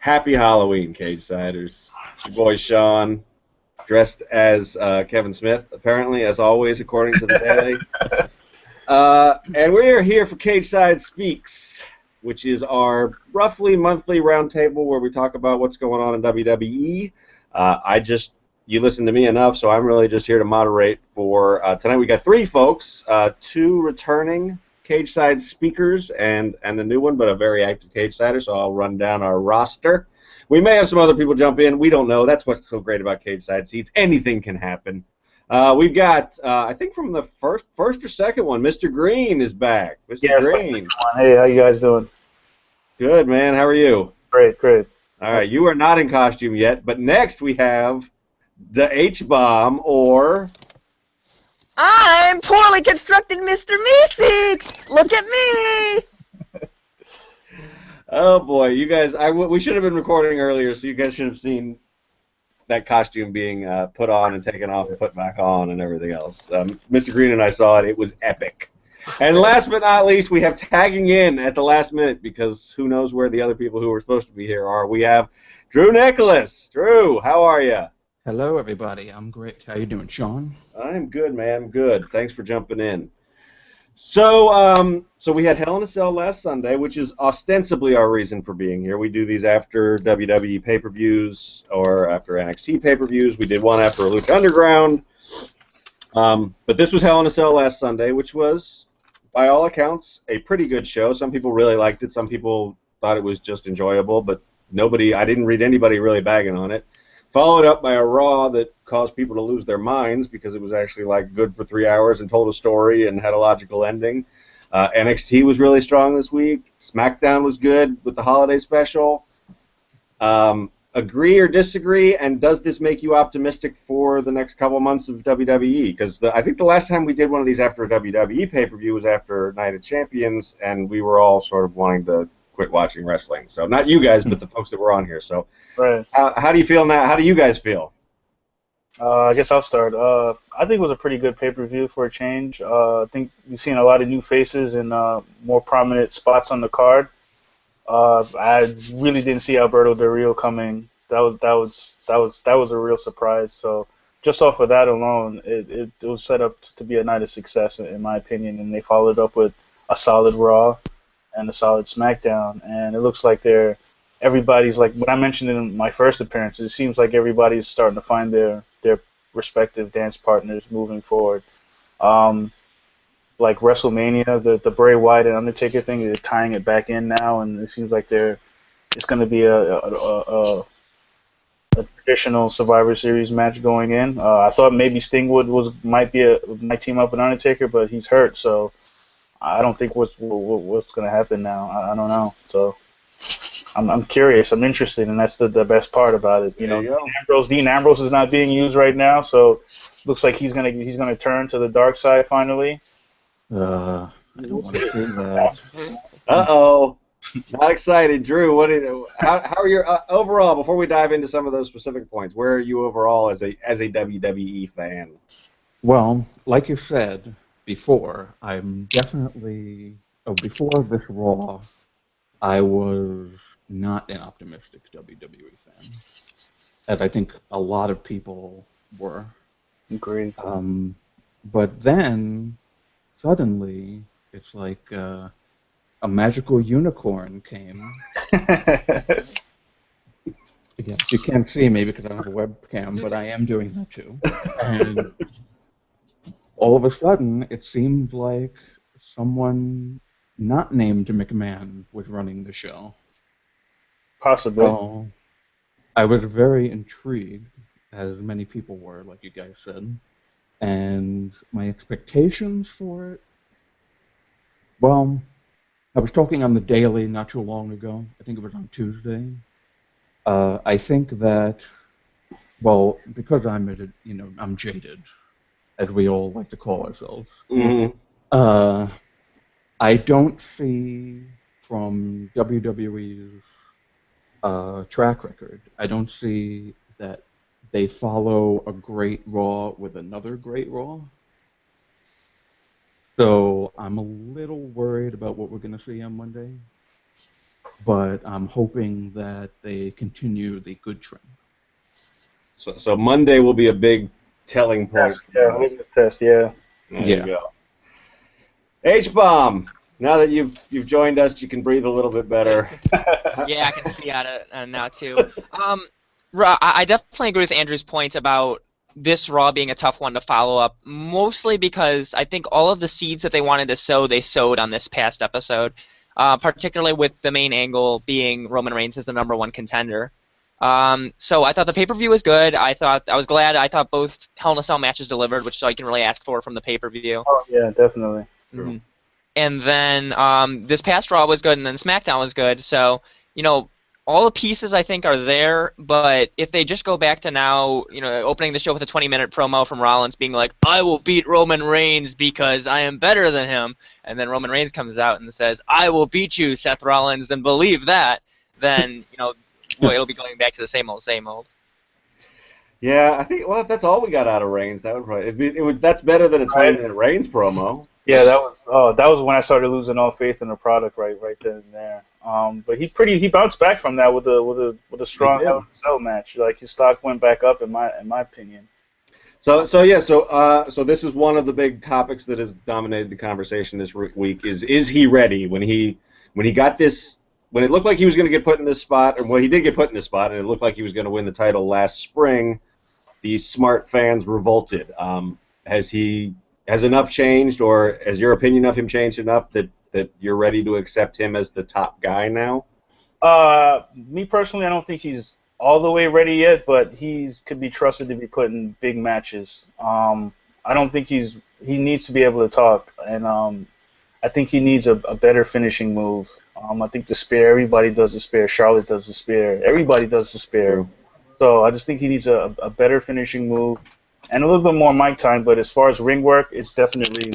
Happy Halloween, Cagesiders. It's your boy Sean, dressed as Kevin Smith, apparently, as always, according to the Daily. And we're here for Cageside Speaks, which is our roughly monthly roundtable where we talk about what's going on in WWE. You listen to me enough, so I'm really just here to moderate for tonight. We got three folks, two returning Cageside speakers and a new one, but a very active Cagesider, so I'll run down our roster. We may have some other people jump in. We don't know. That's what's so great about Cageside seats. Anything can happen. We've got, I think from the first or second one, Mr. Green is back. Mr. Green. Hey, how you guys doing? Good, man. How are you? Great, great. All right, you are not in costume yet, but next we have the H-Bomb, or... I'm poorly constructed Mr. Meeseeks! Look at me! Oh, boy. You guys, we should have been recording earlier, so you guys should have seen that costume being put on and taken off and put back on and everything else. Mr. Green and I saw it. It was epic. And last but not least, we have tagging in at the last minute because who knows where the other people who were supposed to be here are. We have Drew Nicholas. Drew, how are you? Hello, everybody. I'm great. How you doing, Sean? I'm good, man. I'm good. Thanks for jumping in. So we had Hell in a Cell last Sunday, which is ostensibly our reason for being here. We do these after WWE pay-per-views or after NXT pay-per-views. We did one after Lucha Underground. But this was Hell in a Cell last Sunday, which was, by all accounts, a pretty good show. Some people really liked it. Some people thought it was just enjoyable, but I didn't read anybody really bagging on it. Followed up by a Raw that caused people to lose their minds because it was actually like good for 3 hours and told a story and had a logical ending. NXT was really strong this week. SmackDown was good with the holiday special. Agree or disagree, and does this make you optimistic for the next couple months of WWE? Because I think the last time we did one of these after a WWE pay-per-view was after Night of Champions, and we were all sort of wanting to quit watching wrestling. So not you guys, but the folks that were on here. So Right. How do you feel now? How do you guys feel? I guess I'll start. I think it was a pretty good pay-per-view for a change. I think we've seen a lot of new faces in more prominent spots on the card. I really didn't see Alberto Del Rio coming. That was a real surprise. So just off of that alone, it was set up to be a night of success in my opinion, and they followed up with a solid Raw and a solid SmackDown, and it looks like everybody's like what I mentioned in my first appearance. It seems like everybody's starting to find their respective dance partners moving forward. Like WrestleMania, the Bray Wyatt and Undertaker thing, they're tying it back in now, and it seems like it's going to be a traditional Survivor Series match going in. I thought maybe Sting might team up with Undertaker, but he's hurt, so I don't think what's going to happen now. I don't know. So I'm curious. I'm interested, and that's the best part about it. Dean Ambrose is not being used right now, so looks like he's gonna turn to the dark side finally. I don't want to see that. Uh-oh. Not excited. Drew, how are your overall, before we dive into some of those specific points, where are you overall as a WWE fan? Well, like you said before, I'm definitely before this Raw, I was not an optimistic WWE fan, as I think a lot of people were. Agreed. But then suddenly it's like a magical unicorn came. Yes, you can't see me because I don't have a webcam, but I am doing that too. And all of a sudden, it seemed like someone not named McMahon was running the show. Possibly. So I was very intrigued, as many people were, like you guys said. And my expectations for it, well, I was talking on the Daily not too long ago. I think it was on Tuesday. I think that, well, because I'm jaded, as we all like to call ourselves. Mm-hmm. I don't see from WWE's track record, I don't see that they follow a great Raw with another great Raw. So I'm a little worried about what we're going to see on Monday. but I'm hoping that they continue the good trend. So Monday will be a big telling point. Test, yeah, litmus test, yeah. There you go. H-Bomb. Now that you've joined us, you can breathe a little bit better. Yeah, I can see out now too. I definitely agree with Andrew's point about this Raw being a tough one to follow up, mostly because I think all of the seeds that they wanted to sow, they sowed on this past episode, particularly with the main angle being Roman Reigns as the #1 contender. So I thought the pay-per-view was good. I was glad. I thought both Hell in a Cell matches delivered, which is all you can really ask for from the pay-per-view. Oh yeah, definitely. Mm-hmm. And then this past Raw was good, and then SmackDown was good. So, all the pieces I think are there, but if they just go back to now, opening the show with a 20-minute promo from Rollins being like, I will beat Roman Reigns because I am better than him, and then Roman Reigns comes out and says, I will beat you, Seth Rollins, and believe that, then, well, it'll be going back to the same old, same old. Yeah, I think, if that's all we got out of Reigns, that would probably, that's better than a 20-minute Reigns promo. Yeah, that was when I started losing all faith in the product right then and there. But he bounced back from that with a strong Hell in a Cell match. Like his stock went back up in my opinion. So this is one of the big topics that has dominated the conversation this week. Is he ready? When he got this, when it looked like he was going to get put in this spot, or he did get put in this spot, and it looked like he was going to win the title last spring, the smart fans revolted. Has enough changed, or has your opinion of him changed enough that you're ready to accept him as the top guy now? Me personally, I don't think he's all the way ready yet, but he could be trusted to be put in big matches. I don't think he needs to be able to talk, and I think he needs a better finishing move. I think the spear, everybody does the spear. Charlotte does the spear. Everybody does the spear. True. So I just think he needs a better finishing move. And a little bit more mic time, but as far as ring work, it's definitely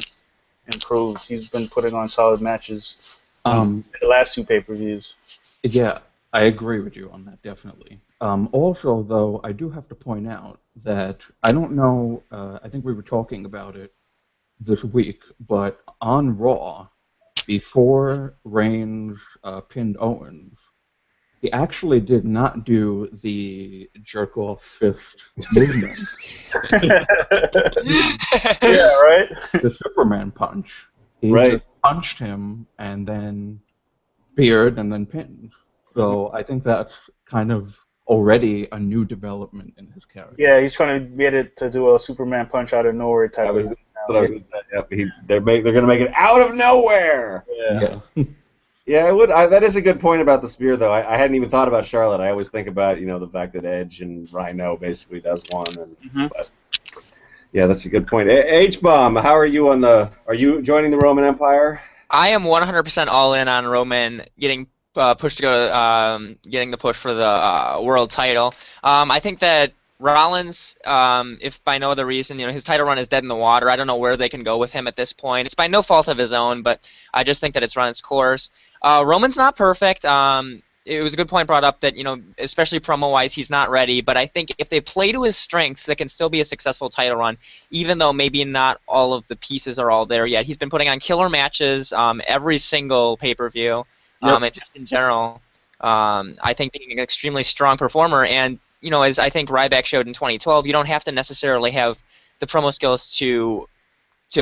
improved. He's been putting on solid matches in the last 2 pay-per-views. Yeah, I agree with you on that, definitely. Also, though, I do have to point out that I don't know, I think we were talking about it this week, but on Raw, before Reigns pinned Owens, he actually did not do the jerk-off fist movement. Yeah, right? The Superman punch. He just punched him and then speared and then pinned. So I think that's kind of already a new development in his character. Yeah, he's trying to get it to do a Superman punch out of nowhere type of thing. They're going to make it out of nowhere. Yeah. Yeah, it would. That is a good point about the spear, though. I hadn't even thought about Charlotte. I always think about the fact that Edge and Rhino basically does one. But yeah, that's a good point. H-Bomb, how are you Are you joining the Roman Empire? I am 100% all in on Roman getting pushed to go, getting the push for the world title. I think that Rollins, if by no other reason, his title run is dead in the water. I don't know where they can go with him at this point. It's by no fault of his own, but I just think that it's run its course. Roman's not perfect. It was a good point brought up that, especially promo-wise, he's not ready. But I think if they play to his strengths, that can still be a successful title run, even though maybe not all of the pieces are all there yet. He's been putting on killer matches every single pay-per-view, and just in general. I think being an extremely strong performer, and as I think Ryback showed in 2012, you don't have to necessarily have the promo skills to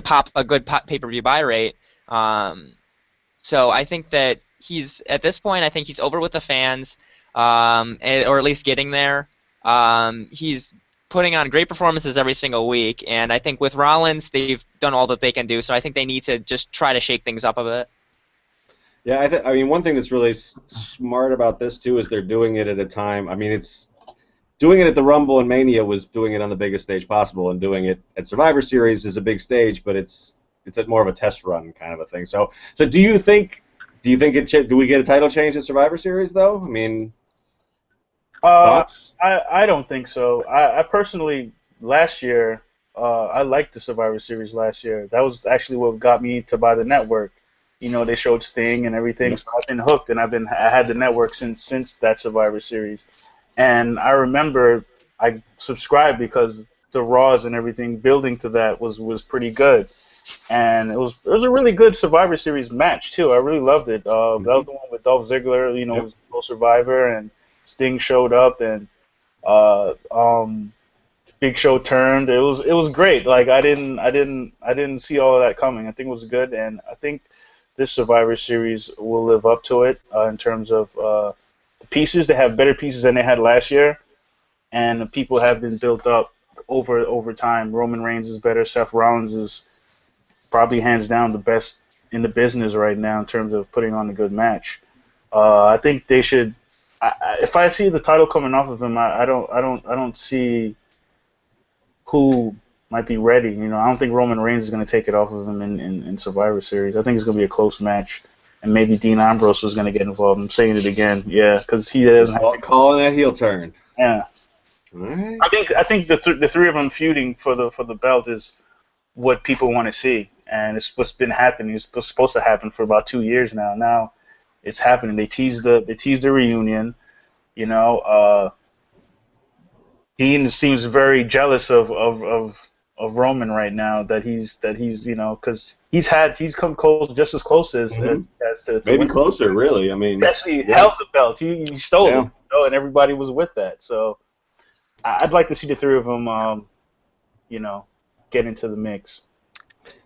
pop a good pay-per-view buy rate. So I think that at this point, I think he's over with the fans, or at least getting there. He's putting on great performances every single week, and I think with Rollins, they've done all that they can do, so I think they need to just try to shake things up a bit. Yeah, I mean, one thing that's really smart about this, too, is they're doing it at a time. I mean, it's doing it at the Rumble and Mania was doing it on the biggest stage possible, and doing it at Survivor Series is a big stage, but it's more of a test run kind of a thing. So do you think do we get a title change at Survivor Series though? I mean, thoughts? I don't think so. I personally last year I liked the Survivor Series last year. That was actually what got me to buy the network. They showed Sting and everything, so I've been hooked, and I had the network since that Survivor Series. And I remember I subscribed because the Raws and everything building to that was pretty good. And it was a really good Survivor Series match too. I really loved it. That was the one with Dolph Ziggler, Yep. was the Survivor, and Sting showed up, and uh, um, Big Show turned. It was great. Like I didn't see all of that coming. I think it was good, and I think this Survivor Series will live up to it in terms of the pieces. They have better pieces than they had last year, and the people have been built up over time. Roman Reigns is better. Seth Rollins is probably hands down the best in the business right now in terms of putting on a good match. I think they should. If I see the title coming off of him, I don't see who might be ready. I don't think Roman Reigns is going to take it off of him in Survivor Series. I think it's going to be a close match, and maybe Dean Ambrose is going to get involved. I'm saying it again, yeah, because he doesn't have calling that heel turn. Yeah, All right. I think the three of them feuding for the belt is what people want to see, and it's what's been happening. It's supposed to happen for about 2 years now. Now it's happening. They teased the reunion. Dean seems very jealous of Roman right now that he's because he's come close, just as close as to Maybe win. closer, really. I mean, He actually held the belt. He stole Yeah. it, and everybody was with that. So I'd like to see the three of them, get into the mix.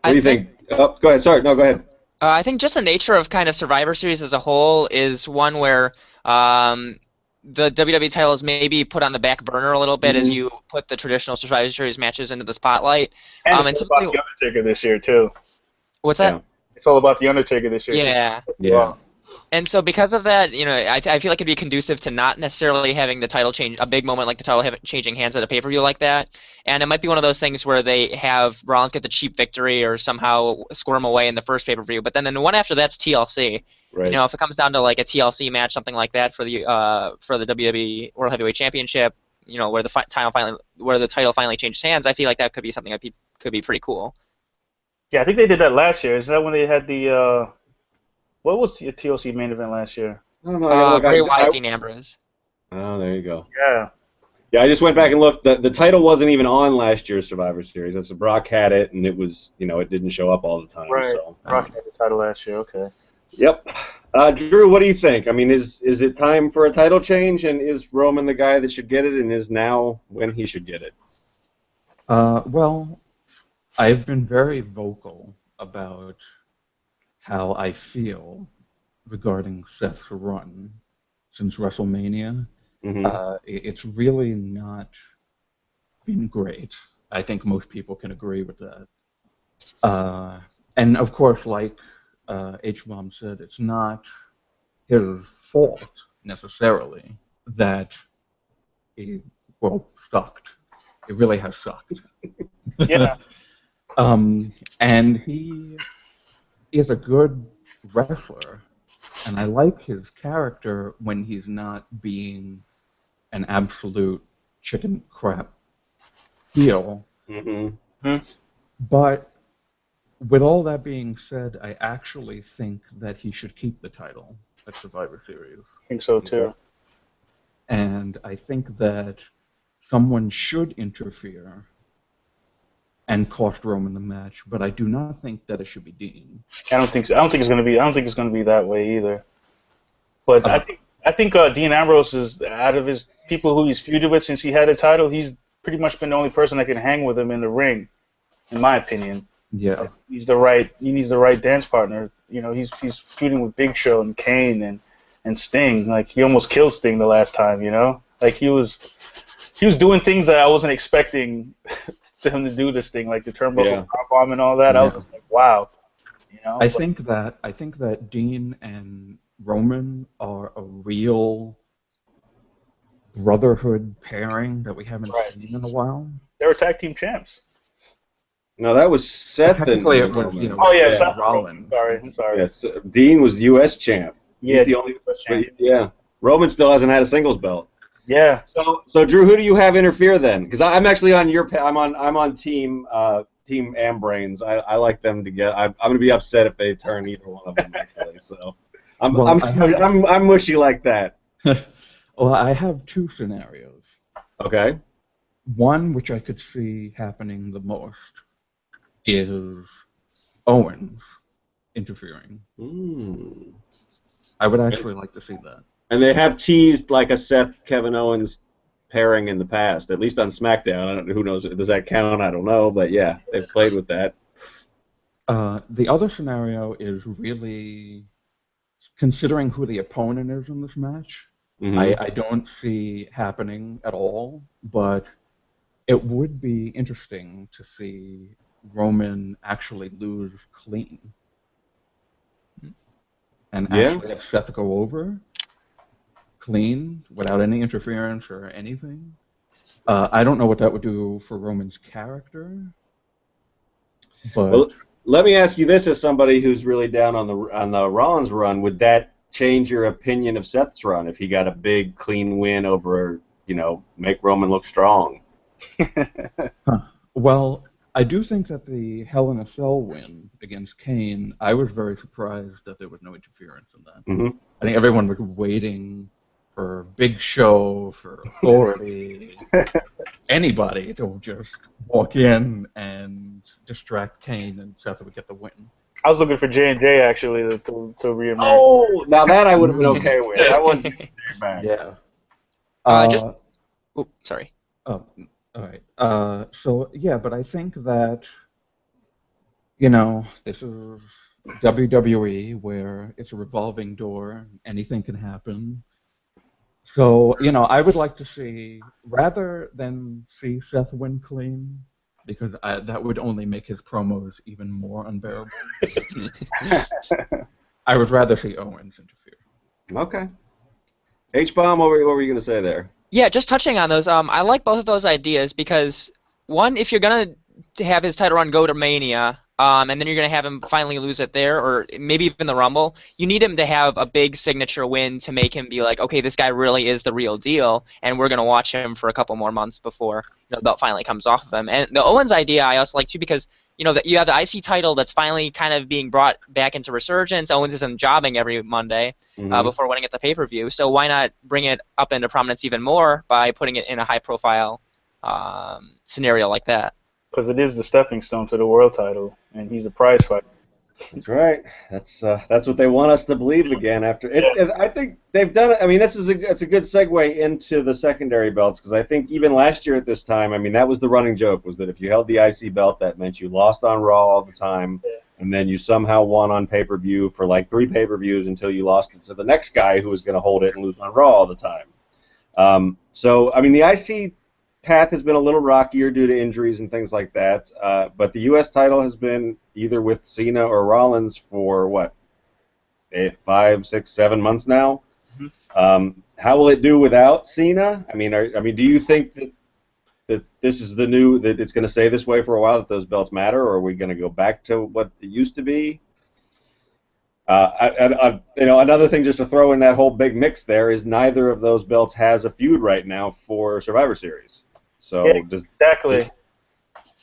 what do you think? Oh, go ahead. Sorry, no, go ahead. I think just the nature of kind of Survivor Series as a whole is one where the WWE title is maybe put on the back burner a little bit as you put the traditional Survivor Series matches into the spotlight. And it's all about the Undertaker this year too. What's that? Yeah. It's all about the Undertaker this year. Yeah. Too. Yeah. And so because of that, I feel like it'd be conducive to not necessarily having the title change, a big moment like the title changing hands at a pay-per-view like that. And it might be one of those things where they have Rollins get the cheap victory or somehow squirm away in the first pay-per-view. But then the one after that's TLC. Right. If it comes down to like a TLC match, something like that for the WWE World Heavyweight Championship, where the title finally changes hands, I feel like that could be something that could be pretty cool. Yeah, I think they did that last year. Is that when they had the what was the TLC main event last year? I don't know. Bray Wyatt, Dean Ambrose. Oh, there you go. Yeah. Yeah, I just went back and looked. The title wasn't even on last year's Survivor Series. That's Brock had it, and it was, it didn't show up all the time. Right. So. Brock had the title last year. Okay. Yep. Drew, what do you think? I mean, is it time for a title change, and is Roman the guy that should get it, and is now when he should get it? Well, I've been very vocal about how I feel regarding Seth's run since WrestleMania. It's really not been great. I think most people can agree with that. And of course, like H-Bomb said, it's not his fault necessarily that he, sucked. It really has sucked. Yeah. And he is a good wrestler, and I like his character when he's not being an absolute chicken crap heel. But with all that being said, I actually think that he should keep the title at Survivor Series. I think so too. And I think that someone should interfere and cost Roman the match, but I do not think that it should be Dean. I don't think so. I don't think it's gonna be that way either. But I think Dean Ambrose is, out of his people who he's feuded with since he had a title, he's pretty much been the only person that can hang with him in the ring, in my opinion. Yeah. He needs the right dance partner. He's feuding with Big Show and Kane and Sting. Like, he almost killed Sting the last time. Like, he was doing things that I wasn't expecting to him to do this thing, like the turnbuckle bomb and all that. I was just like, wow. I think that Dean and Roman are a real brotherhood pairing that we haven't seen in a while. They were tag team champs. No, that was Seth and Roman. Oh yeah, Seth Rollins. I'm sorry. Yes, Dean was U.S. champ. Yeah, he's the only U.S. champ. Yeah, Roman still hasn't had a singles belt. Yeah. So Drew, who do you have interfere then? Because I'm actually on your. I'm on team Ambrains. I like them to get. I'm going to be upset if they turn either one of them actually. So I'm mushy like that. Well, I have two scenarios. Okay. one which I could see happening the most is Owens interfering. Mm. I would actually like to see that. And they have teased like a Seth Kevin Owens pairing in the past, at least on SmackDown. I don't know, who knows? Does that count? I don't know, but yeah, they've played with that. The other scenario is really considering who the opponent is in this match. Mm-hmm. I don't see happening at all, but it would be interesting to see Roman actually lose clean and Yeah. actually have Seth go over clean without any interference or anything. I don't know what that would do for Roman's character, but Well, let me ask you this: as somebody who's really down on the Rollins run, would that change your opinion of Seth's run if he got a big clean win over, make Roman look strong? Well, I do think that the Hell in a Cell win against Kane, I was very surprised that there was no interference in that. Mm-hmm. I think everyone was waiting for Big Show, for Authority, anybody to just walk in and distract Kane, and Seth would get the win. I was looking for J&J actually to reemerge. Oh, now that I would have been okay with. I wasn't very bad. Yeah. Sorry. Oh, all right. So yeah, but I think that this is WWE where it's a revolving door, anything can happen. So I would like to see, rather than see Seth win clean, because that would only make his promos even more unbearable. I would rather see Owens interfere. Okay. H-Bomb, what were you going to say there? Yeah, just touching on those. I like both of those ideas because one, if you're gonna have his title run go to Mania, and then you're gonna have him finally lose it there, or maybe even the Rumble, you need him to have a big signature win to make him be like, okay, this guy really is the real deal, and we're gonna watch him for a couple more months before the belt finally comes off of him. And the Owens idea I also like too because that you have the IC title that's finally kind of being brought back into resurgence. Owens isn't jobbing every Monday before winning at the pay-per-view, so why not bring it up into prominence even more by putting it in a high-profile scenario like that? Because it is the stepping stone to the world title, and he's a prize fighter. That's right. That's what they want us to believe again. I think they've done it. I mean, it's a good segue into the secondary belts because I think even last year at this time, I mean, that was the running joke was that if you held the IC belt, that meant you lost on Raw all the time, and then you somehow won on pay-per-view for like 3 pay-per-views until you lost it to the next guy who was going to hold it and lose on Raw all the time. So I mean, the IC path has been a little rockier due to injuries and things like that, but the U.S. title has been either with Cena or Rollins for, 5, 6, 7 months now? Mm-hmm. How will it do without Cena? I mean, do you think that this is that it's going to stay this way for a while, that those belts matter, or are we going to go back to what it used to be? Another thing just to throw in that whole big mix there is neither of those belts has a feud right now for Survivor Series. So yeah, exactly.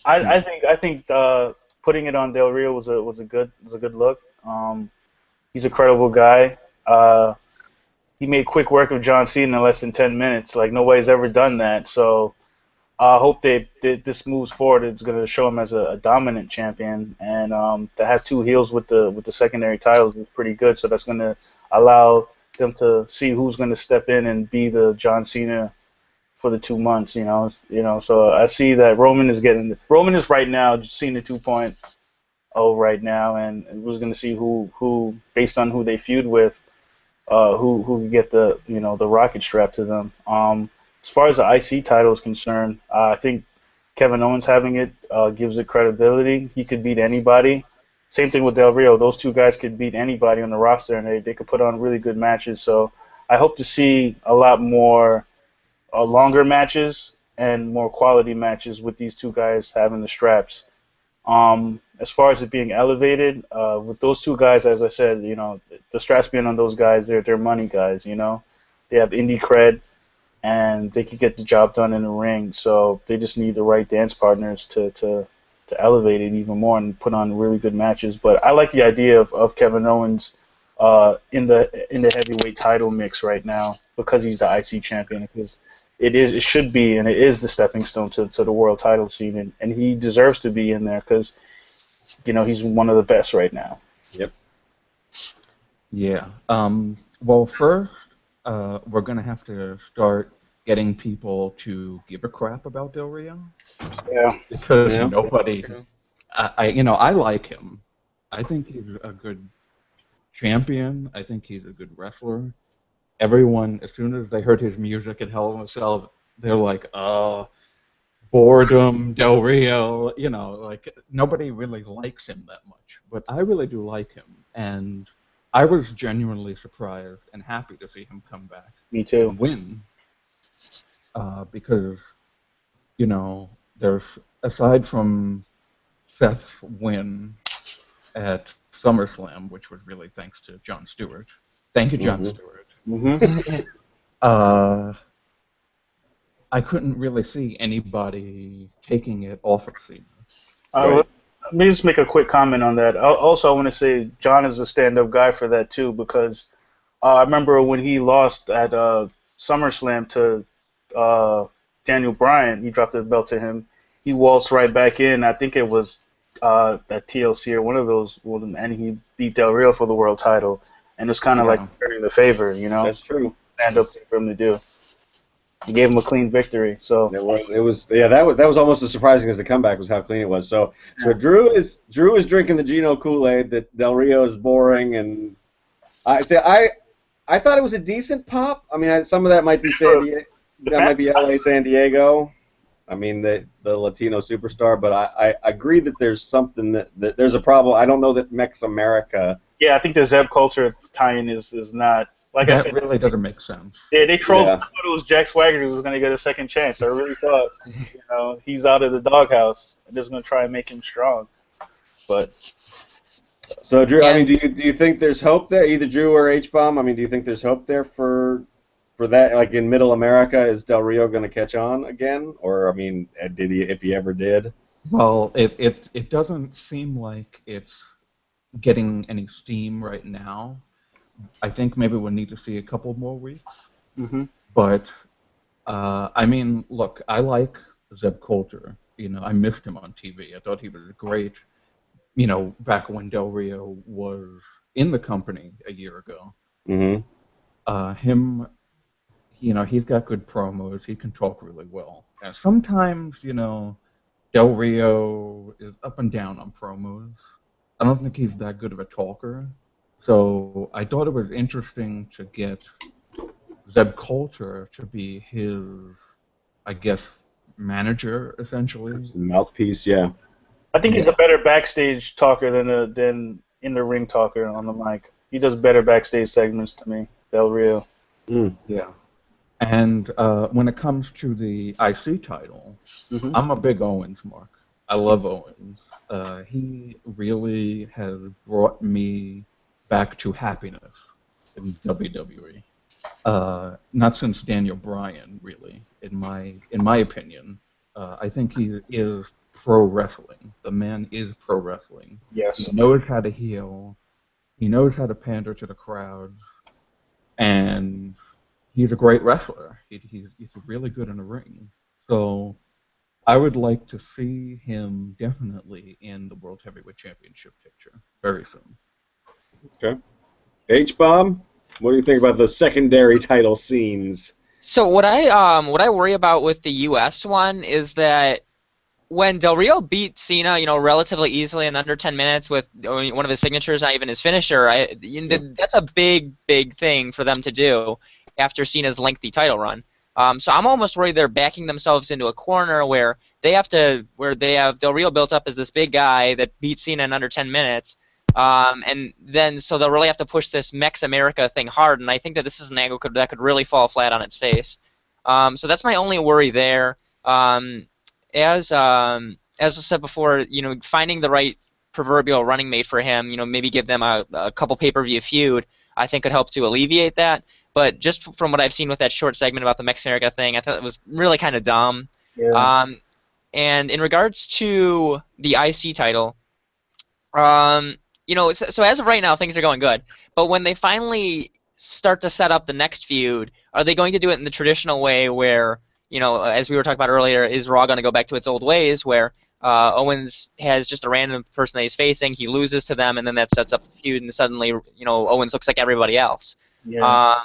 I think putting it on Del Rio was a good look. He's a credible guy. He made quick work of John Cena in less than 10 minutes. Like nobody's ever done that. So I hope this moves forward. It's going to show him as a dominant champion, and to have 2 heels with the secondary titles is pretty good. So that's going to allow them to see who's going to step in and be the John Cena for the 2 months. So I see that Roman is right now Cena 2.0 right now, and we're going to see who based on who they feud with, who can get the rocket strap to them. As far as the IC title is concerned, I think Kevin Owens having it gives it credibility. He could beat anybody. Same thing with Del Rio. Those 2 guys could beat anybody on the roster, and they could put on really good matches. So I hope to see a lot more longer matches and more quality matches with these 2 guys having the straps. As far as it being elevated, with those 2 guys, as I said, the straps being on those guys, they're money guys. They have indie cred, and they could get the job done in the ring. So they just need the right dance partners to elevate it even more and put on really good matches. But I like the idea of Kevin Owens in the heavyweight title mix right now because he's the IC champion. Because it should be, and it is the stepping stone to the world title scene, and he deserves to be in there because he's one of the best right now. Yep. Yeah. Well, first, we're gonna have to start getting people to give a crap about Del Rio Yeah. because Yeah. nobody. I like him. I think he's a good champion. I think he's a good wrestler. Everyone, as soon as they heard his music at Hell in a Cell, they're like, boredom, Del Rio. Like nobody really likes him that much. But I really do like him, and I was genuinely surprised and happy to see him come back Me too. and win. Because, there's, aside from Seth's win at SummerSlam, which was really thanks to Jon Stewart. Thank you, Jon Stewart. Mm-hmm. I couldn't really see anybody taking it off of Cena. Right. Let me just make a quick comment on that. Also, I want to say John is a stand-up guy for that too, because I remember when he lost at SummerSlam to Daniel Bryan, he dropped the belt to him. He waltzed right back in. I think it was at TLC or one of those, and he beat Del Rio for the world title. And it's kind of like returning the favor, That's true. Stand-up thing for him to do. He gave him a clean victory. So It was that was almost as surprising as the comeback was how clean it was. So Drew is drinking the Gino Kool-Aid that Del Rio is boring, and I thought it was a decent pop. I mean, some of that might be LA, San Diego. I mean, the Latino superstar, but I agree that there's something that there's a problem. I don't know that Mex America. Yeah, I think the Zeb culture tie-in is not. Like I said, that really doesn't make sense. Yeah, they trolled. Yeah. I thought it was Jack Swagger who was going to get a second chance. I really thought, he's out of the doghouse and just going to try and make him strong. But So Drew, Yeah. I mean, do you think there's hope there? Either Drew or H-Bomb. I mean, do you think there's hope there for that? Like in Middle America, is Del Rio going to catch on again? Or I mean, did he? If he ever did? Well, it doesn't seem like it's getting any steam right now. I think maybe we'll need to see a couple more weeks. mm-hmm. But, I mean, look, I like Zeb Coulter. I missed him on TV. I thought he was great, back when Del Rio was in the company a year ago. Mm-hmm. He's got good promos. He can talk really well. And sometimes, Del Rio is up and down on promos. I don't think he's that good of a talker. So I thought it was interesting to get Zeb Coulter to be his, I guess, manager, essentially. Mouthpiece, yeah. I think he's a better backstage talker than in the ring talker on the mic. He does better backstage segments to me, Del Rio. Yeah. And when it comes to the IC title, I'm a big Owens mark. I love Owens. He really has brought me back to happiness in WWE. Not since Daniel Bryan, really, in my opinion. I think he is pro wrestling. The man is pro wrestling. Yes. He knows how to heel. He knows how to pander to the crowds. And he's a great wrestler. He's really good in the ring. So I would like to see him definitely in the World Heavyweight Championship picture very soon. Okay. H-Bomb, what do you think about the secondary title scenes? So what I worry about with the U.S. one is that when Del Rio beat Cena, relatively easily in under 10 minutes with one of his signatures, not even his finisher, that's a big thing for them to do after Cena's lengthy title run. So I'm almost worried they're backing themselves into a corner where they have Del Rio built up as this big guy that beat Cena in under 10 minutes. And then so they'll really have to push this Mex America thing hard, and I think that this is an angle that could really fall flat on its face. So that's my only worry there. As I said before, finding the right proverbial running mate for him, maybe give them a couple pay-per-view feud, I think could help to alleviate that. But just from what I've seen with that short segment about the Mex America thing, I thought it was really kind of dumb. Yeah. And in regards to the IC title, so as of right now, things are going good. But when they finally start to set up the next feud, are they going to do it in the traditional way where, as we were talking about earlier, is Raw going to go back to its old ways where Owens has just a random person that he's facing, he loses to them, and then that sets up the feud, and suddenly, Owens looks like everybody else. Yeah.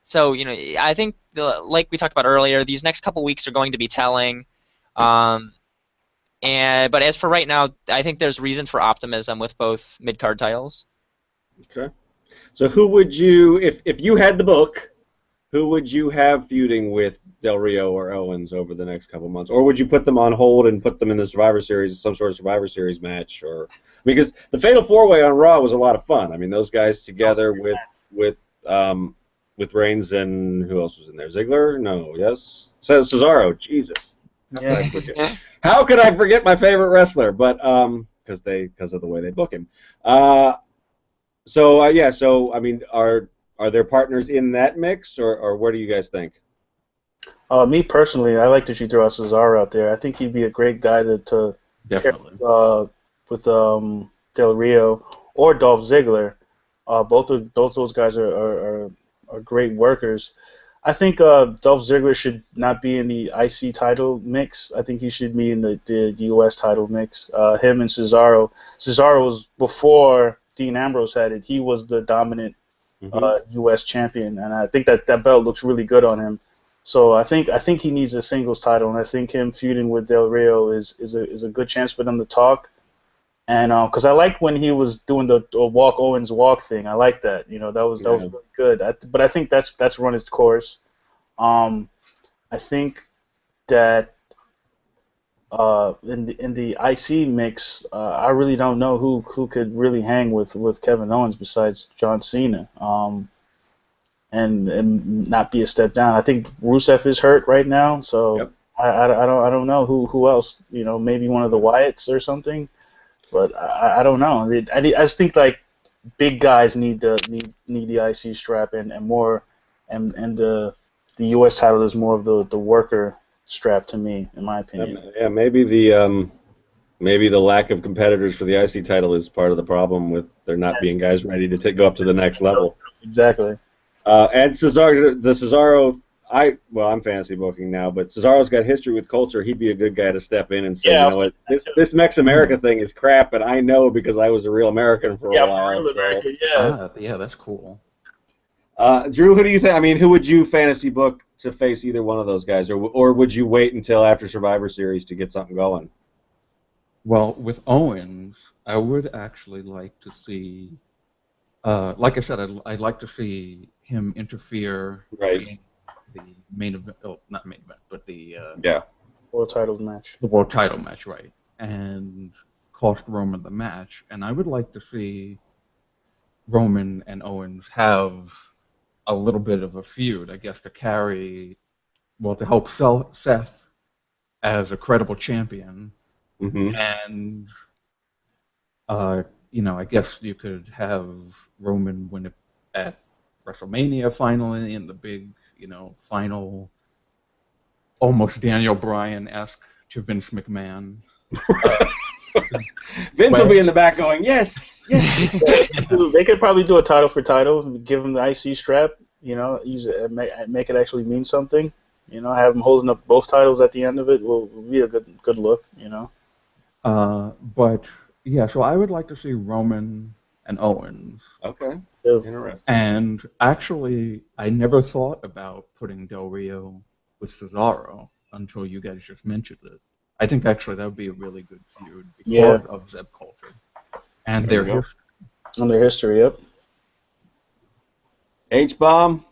So, I think, like we talked about earlier, these next couple weeks are going to be telling. But as for right now, I think there's reason for optimism with both mid-card titles. Okay. So who would you, if you had the book, who would you have feuding with Del Rio or Owens over the next couple months? Or would you put them on hold and put them in the Survivor Series, some sort of Survivor Series match? Because the Fatal 4-Way on Raw was a lot of fun. I mean, those guys together with Reigns and who else was in there? Ziggler? No, yes? Cesaro. Jesus. Yeah. How could I forget my favorite wrestler? But because of the way they book him. So I mean, are there partners in that mix, or what do you guys think? Me personally, I like that you threw out Cesaro out there. I think he'd be a great guy to Definitely. pair with Del Rio or Dolph Ziggler. Both those guys are great workers. I think Dolph Ziggler should not be in the IC title mix. I think he should be in the US title mix. Him and Cesaro. Cesaro was before Dean Ambrose had it. He was the dominant US champion, and I think that belt looks really good on him. So I think he needs a singles title, and I think him feuding with Del Rio is a good chance for them to talk. And because I like when he was doing the walk Owens walk thing, I like that. That was really good. But I think that's run its course. I think that in the IC mix, I really don't know who could really hang with Kevin Owens besides John Cena. And not be a step down. I think Rusev is hurt right now, so Yep. I don't know who else. Maybe one of the Wyatts or something. But I don't know. I just think like big guys need the IC strap and more, and the US title is more of the worker strap to me, in my opinion. Yeah, maybe the lack of competitors for the IC title is part of the problem with there not being guys ready to go up to the next level. Exactly. And Cesaro, I'm fantasy booking now, but Cesaro's got history with culture. He'd be a good guy to step in and say, Yeah, you know what, this Mex America thing is crap, and I know because I was a real American for a while. Real American, yeah. Yeah, that's cool. Drew, who do you think? I mean, who would you fantasy book to face either one of those guys, or would you wait until after Survivor Series to get something going? Well, with Owens, I would actually like to see, like I said, I'd like to see him interfere in the main event, not main event, but the World title match. The world title match, right, and cost Roman the match. And I would like to see Roman and Owens have a little bit of a feud, I guess, to help sell Seth as a credible champion. Mm-hmm. And, I guess you could have Roman win it at WrestleMania finally in the big, final, almost Daniel Bryan-esque to Vince McMahon. Vince will be in the back going, yes, yes. They could probably do a title for title, give him the IC strap, use it, make it actually mean something. Have him holding up both titles at the end of it will be a good look. But yeah, so I would like to see Roman and Owens. Okay. Yeah. Interesting. And actually, I never thought about putting Del Rio with Cesaro until you guys just mentioned it. I think actually that would be a really good feud because of Zeb culture and their history. And their history, yep. H-Bomb,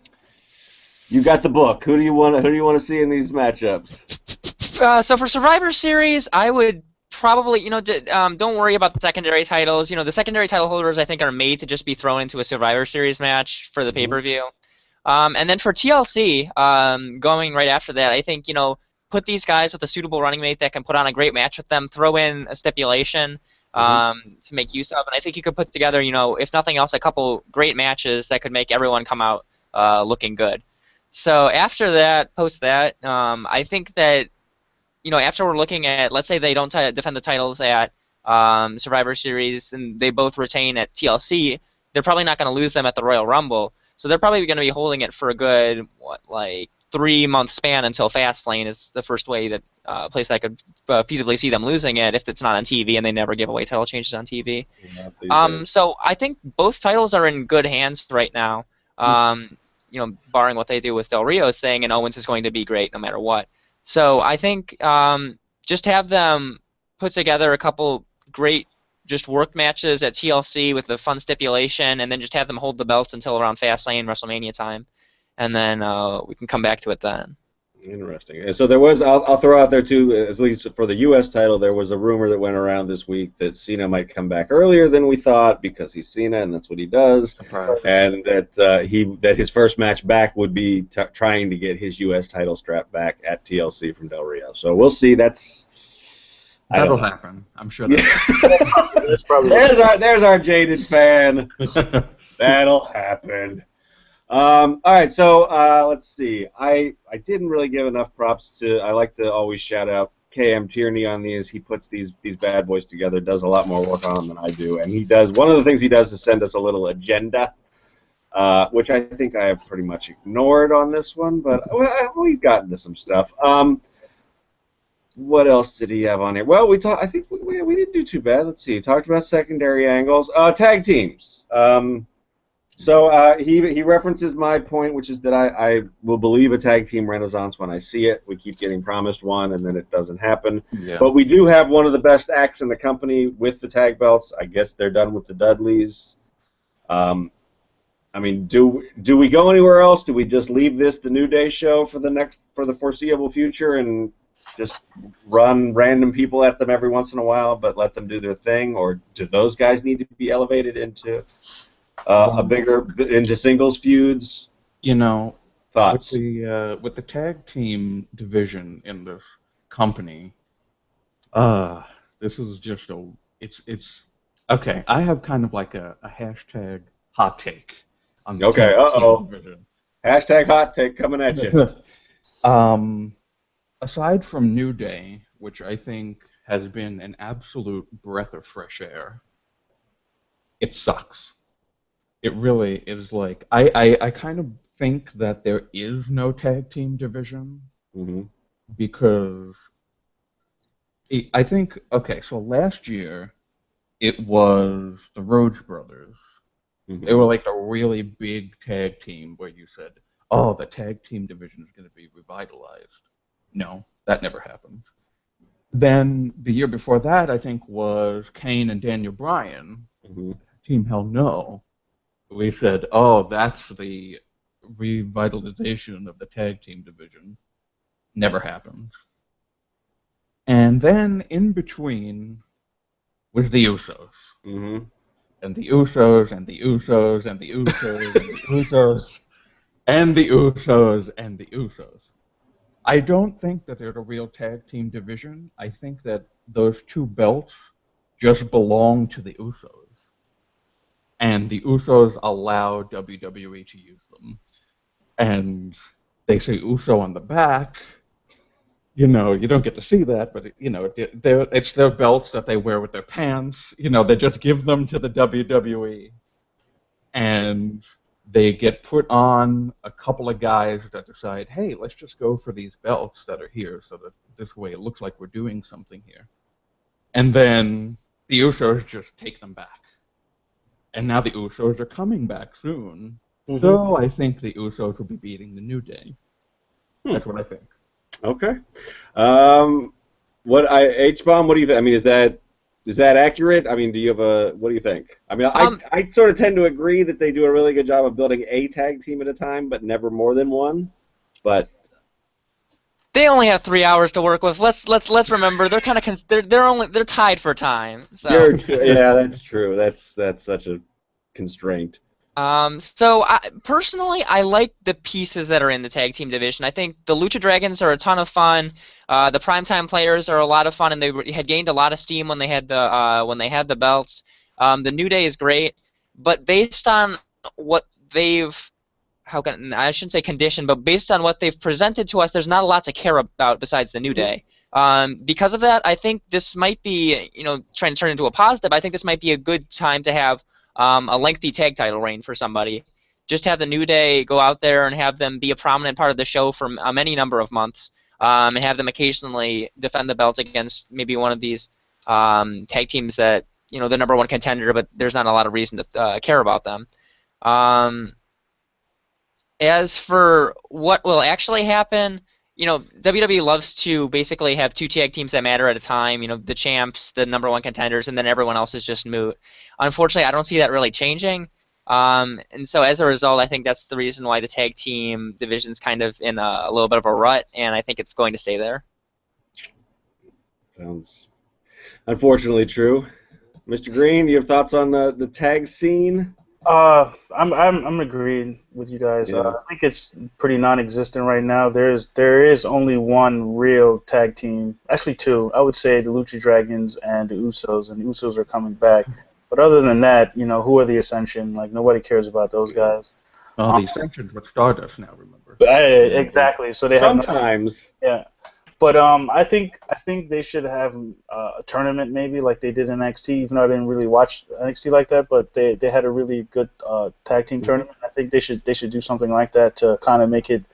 you got the book. Who do you want to see in these matchups? So for Survivor Series, I would probably, don't worry about the secondary titles. The secondary title holders, I think, are made to just be thrown into a Survivor Series match for the pay-per-view. And then for TLC, going right after that, I think, put these guys with a suitable running mate that can put on a great match with them, throw in a stipulation to make use of, and I think you could put together, if nothing else, a couple great matches that could make everyone come out looking good. So after that, post that, I think that, after we're looking at, let's say they don't defend the titles at Survivor Series, and they both retain at TLC, they're probably not going to lose them at the Royal Rumble. So they're probably going to be holding it for a good, 3-month span until Fastlane is the first way that place that I could feasibly see them losing it if it's not on TV and they never give away title changes on TV. So I think both titles are in good hands right now. Barring what they do with Del Rio's thing, and Owens is going to be great no matter what. So I think just have them put together a couple great just work matches at TLC with a fun stipulation, and then just have them hold the belts until around Fastlane, WrestleMania time, and then we can come back to it then. Interesting. And so there was, I'll throw out there too, at least for the U.S. title, there was a rumor that went around this week that Cena might come back earlier than we thought because he's Cena and that's what he does, and that his first match back would be trying to get his U.S. title strap back at TLC from Del Rio. So we'll see. That'll happen. I'm sure. That's probably there's our jaded fan. That'll happen. All right, so let's see. I didn't really give enough props to. I like to always shout out KM Tierney on these. He puts these bad boys together. Does a lot more work on them than I do, and he does. One of the things he does is send us a little agenda, which I think I have pretty much ignored on this one, but we've gotten to some stuff. What else did he have on here? Well, I think we didn't do too bad. Let's see. He talked about secondary angles. Tag teams. So he references my point, which is that I will believe a tag team renaissance when I see it. We keep getting promised one, and then it doesn't happen. Yeah. But we do have one of the best acts in the company with the tag belts. I guess they're done with the Dudleys. I mean, do we go anywhere else? Do we just leave this the New Day show for the foreseeable future and just run random people at them every once in a while, but let them do their thing, or do those guys need to be elevated into into singles feuds? Thoughts? With the tag team division in this company, this is just it's okay. I have kind of like a hashtag hot take on the tag team division. Hashtag hot take coming at you. Aside from New Day, which I think has been an absolute breath of fresh air, it sucks. It really is. Like I kind of think that there is no tag team division because I think, okay, so last year it was the Rhodes Brothers. They were like a really big tag team where you said, oh, the tag team division is going to be revitalized. No, that never happened. Then the year before that, I think, was Kane and Daniel Bryan. Team Hell No. We said, oh, that's the revitalization of the tag team division. Never happened. And then in between was the Usos. And the Usos, and the Usos, and the Usos, and the Usos, and the Usos, and the Usos. I don't think that they're a real tag team division. I think that those two belts just belong to the Usos. And the Usos allow WWE to use them. And they say Uso on the back. You don't get to see that, but it's their belts that they wear with their pants. They just give them to the WWE. And they get put on a couple of guys that decide, hey, let's just go for these belts that are here so that this way it looks like we're doing something here. And then the Usos just take them back. And now the Usos are coming back soon. So I think the Usos will be beating the New Day. That's what I think. Okay. H-Bomb, what do you think? I mean, is that accurate? I mean, what do you think? I mean, I sort of tend to agree that they do a really good job of building a tag team at a time, but never more than one. But they only have 3 hours to work with. Let's remember they're kind of they're tied for time. So. Yeah, that's true. That's such a constraint. So personally, I like the pieces that are in the tag team division. I think the Lucha Dragons are a ton of fun. The Primetime Players are a lot of fun, and they had gained a lot of steam when they had the belts. The New Day is great, but based on what I shouldn't say conditioned, but based on what they've presented to us, there's not a lot to care about besides the New Day. Because of that, I think this might be, trying to turn into a positive. I think this might be a good time to have a lengthy tag title reign for somebody. Just have the New Day go out there and have them be a prominent part of the show for many number of months, and have them occasionally defend the belt against maybe one of these tag teams that, the number one contender, but there's not a lot of reason to care about them. As for what will actually happen, WWE loves to basically have two tag teams that matter at a time, the champs, the number one contenders, and then everyone else is just moot. Unfortunately, I don't see that really changing. And so as a result, I think that's the reason why the tag team division's kind of in a little bit of a rut, and I think it's going to stay there. Sounds unfortunately true. Mr. Green, you have thoughts on the tag scene? I'm agreeing with you guys. Yeah. I think it's pretty non-existent right now. There is only one real tag team, actually two. I would say the Lucha Dragons and the Usos, and the Usos are coming back. But other than that, who are the Ascension? Like, nobody cares about those guys. Well, the Ascension's with Stardust now, remember? Exactly. So they sometimes. Yeah. But I think they should have a tournament maybe like they did in NXT. Even though I didn't really watch NXT like that, but they had a really good tag team tournament. I think they should do something like that to kind of make it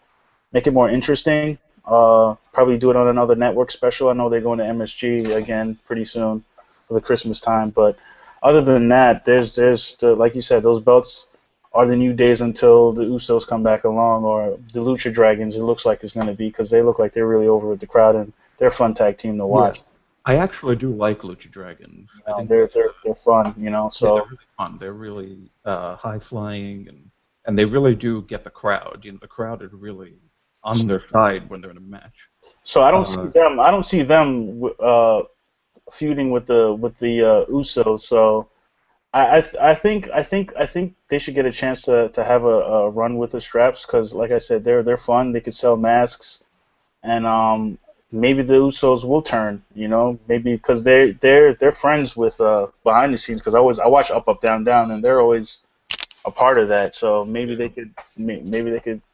more interesting. Probably do it on another network special. I know they're going to MSG again pretty soon for the Christmas time. But other than that, there's like you said, those belts are the New Days until the Usos come back along, or the Lucha Dragons. It looks like it's going to be, because they look like they're really over with the crowd, and they're a fun tag team to watch. Yeah. I actually do like Lucha Dragons. I think they're fun, So they're really fun. They're really high flying, and they really do get the crowd. The crowd is really on their side when they're in a match. So I don't see them feuding with the Usos. So I think they should get a chance to have a run with the straps, because, like I said, they're fun. They could sell masks, and maybe the Usos will turn. Maybe because they're friends with behind the scenes. Because I watch Up Up Down Down, and they're always a part of that. So maybe they could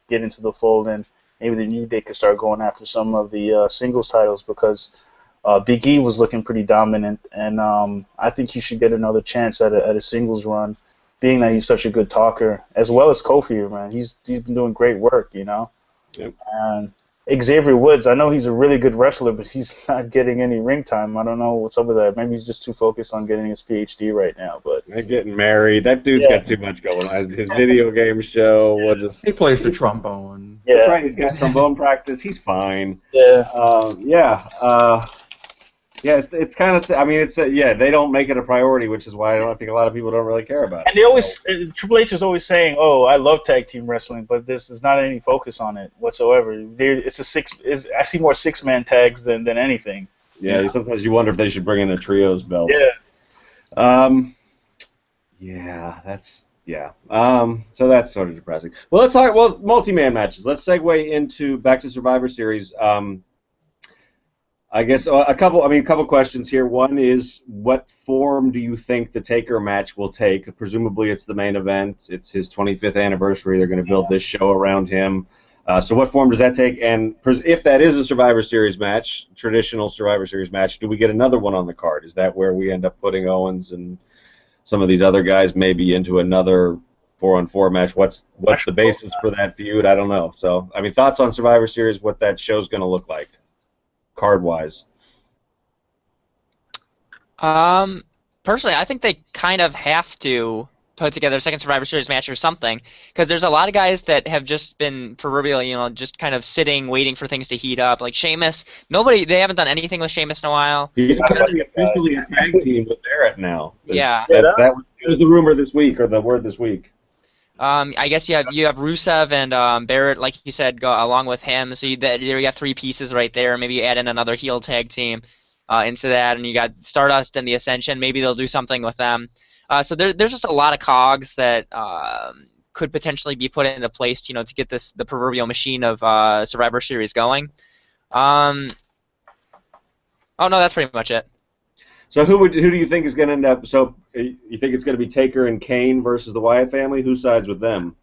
get into the fold, and maybe the New Day could start going after some of the singles titles, because Big E was looking pretty dominant, and I think he should get another chance at a singles run, being that he's such a good talker, as well as Kofi, man. He's been doing great work, Yep. And Xavier Woods, I know he's a really good wrestler, but he's not getting any ring time. I don't know what's up with that. Maybe he's just too focused on getting his PhD right now. But they're getting married. That dude's got too much going on. His video game show. He plays the trombone. Yeah. That's right. He's got trombone practice. He's fine. Yeah. Yeah, it's kind of. I mean, they don't make it a priority, which is why I don't think a lot of people don't really care about it. And they always Triple H is always saying, "Oh, I love tag team wrestling, but this is not any focus on it whatsoever." I see more 6-man tags than anything. Yeah, sometimes you wonder if they should bring in a trios belt. Yeah. So that's sort of depressing. Well, let's talk. Well, multi-man matches. Let's segue back to Survivor Series. I guess a couple questions here. One is, what form do you think the Taker match will take? Presumably, it's the main event. It's his 25th anniversary. They're going to build this show around him. So what form does that take? And if that is a Survivor Series match, traditional Survivor Series match, do we get another one on the card? Is that where we end up putting Owens and some of these other guys maybe into another 4-on-4 match? What's the basis for that feud? I don't know. So, I mean, thoughts on Survivor Series, what that show's going to look like, card-wise? Personally, I think they kind of have to put together a second Survivor Series match or something, because there's a lot of guys that have just been proverbially, just kind of sitting, waiting for things to heat up. Like Sheamus, they haven't done anything with Sheamus in a while. He's officially a tag team with Barrett now. Yeah. That was the rumor this week, or the word this week. I guess you have Rusev and Barrett, like you said, go along with him. So you got 3 pieces right there. Maybe you add in another heel tag team into that, and you got Stardust and the Ascension. Maybe they'll do something with them. So there's just a lot of cogs that could potentially be put into place, to get the proverbial machine of Survivor Series going. Oh no, that's pretty much it. So who do you think is going to end up? So you think it's going to be Taker and Kane versus the Wyatt family? Who sides with them?